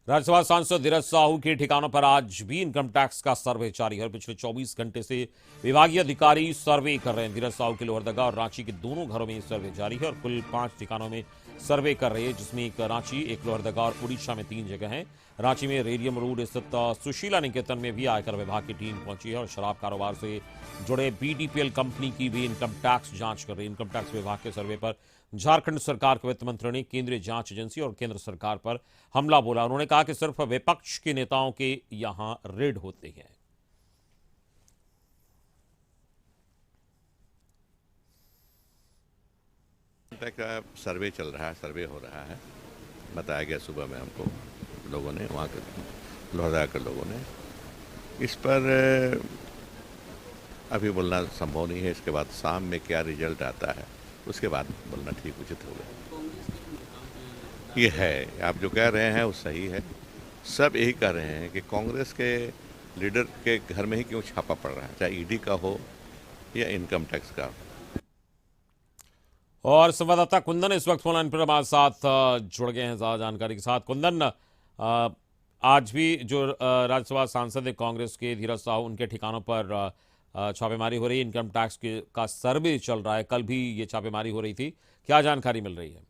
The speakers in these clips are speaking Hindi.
राज्यसभा सांसद धीरज साहू के ठिकानों पर आज भी इनकम टैक्स का सर्वे जारी है और पिछले 24 घंटे से विभागीय अधिकारी सर्वे कर रहे हैं। धीरज साहू के लोहरदगा और रांची के दोनों घरों में सर्वे जारी है और कुल 5 ठिकानों में सर्वे कर रहे हैं, जिसमें एक रांची, एक लोहरदगा और उड़ीसा में 3 जगह हैं। रांची में रेडियम रोड स्थित सुशीला निकेतन में भी आयकर विभाग की टीम पहुंची है और शराब कारोबार से जुड़े बीडीपीएल कंपनी की भी इनकम टैक्स जांच कर रही है। इनकम टैक्स विभाग के सर्वे पर झारखंड सरकार के वित्त मंत्री ने केंद्रीय जांच एजेंसी और केंद्र सरकार पर हमला बोला। उन्होंने कहा कि सिर्फ विपक्ष के नेताओं के यहां रेड होते हैं। का सर्वे चल रहा है, सर्वे हो रहा है, बताया गया सुबह में हमको लोगों ने, वहाँ के लोहरदगा के लोगों ने। इस पर अभी बोलना संभव नहीं है। इसके बाद शाम में क्या रिजल्ट आता है उसके बाद बोलना ठीक उचित होगा। ये है, आप जो कह रहे हैं वो सही है। सब यही कह रहे हैं कि कांग्रेस के लीडर के घर में ही क्यों छापा पड़ रहा है, चाहे ईडी का हो या इनकम टैक्स का। और संवाददाता कुंदन इस वक्त फोन पर हमारे साथ जुड़ गए हैं ज्यादा जानकारी के साथ। कुंदन, आज भी जो राज्यसभा सांसद है कांग्रेस के धीरज साहू, उनके ठिकानों पर छापेमारी हो रही है, इनकम टैक्स का सर्वे चल रहा है। कल भी ये छापेमारी हो रही थी, क्या जानकारी मिल रही है?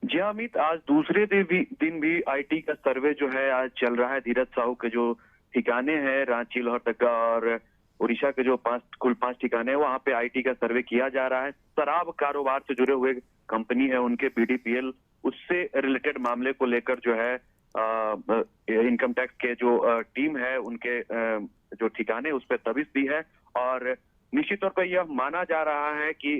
जी हाँ अमित, आज दूसरे दिन भी आईटी का सर्वे जो है आज चल रहा है। धीरज साहू के जो ठिकाने हैं रांची, लोहरदगा और उड़ीसा के जो कुल 5 ठिकाने हैं, वहाँ पे आईटी का सर्वे किया जा रहा है। शराब कारोबार से जुड़े हुए कंपनी है उनके बीडीपीएल, उससे रिलेटेड मामले को लेकर जो है इनकम टैक्स के जो टीम है उनके जो ठिकाने उस पर तबीस दी है। और निश्चित तौर पर यह माना जा रहा है कि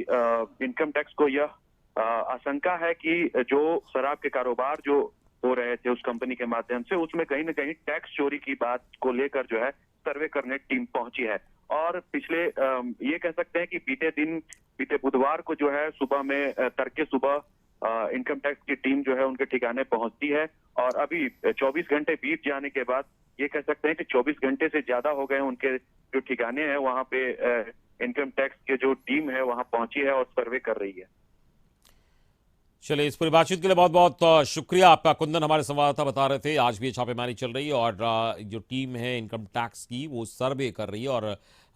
इनकम टैक्स को यह आशंका है कि जो शराब के कारोबार जो हो रहे थे उस कंपनी के माध्यम से, उसमें कहीं ना कहीं टैक्स चोरी की बात को लेकर जो है सर्वे करने टीम पहुंची है। और पिछले ये कह सकते हैं कि बीते बुधवार को जो है सुबह में तड़के सुबह इनकम टैक्स की टीम जो है उनके ठिकाने पहुंचती है और अभी 24 घंटे बीत जाने के बाद ये कह सकते हैं कि 24 घंटे से ज्यादा हो गए उनके जो ठिकाने हैं वहां पे इनकम टैक्स के जो टीम है वहां पहुंची है और सर्वे कर रही है। चलिए, इस पूरी बातचीत के लिए बहुत बहुत शुक्रिया आपका कुंदन। हमारे संवाददाता बता रहे थे आज भी छापेमारी चल रही है और जो टीम है इनकम टैक्स की वो सर्वे कर रही है। और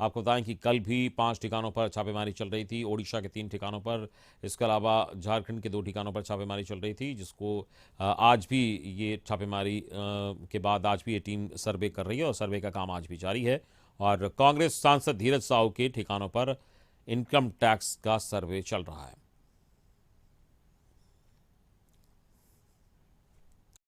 आपको बताएं कि कल भी 5 ठिकानों पर छापेमारी चल रही थी, ओडिशा के 3 ठिकानों पर, इसके अलावा झारखंड के 2 ठिकानों पर छापेमारी चल रही थी, जिसको आज भी ये छापेमारी के बाद आज भी ये टीम सर्वे कर रही है और सर्वे का काम आज भी जारी है। और कांग्रेस सांसद धीरज साहू के ठिकानों पर इनकम टैक्स का सर्वे चल रहा है।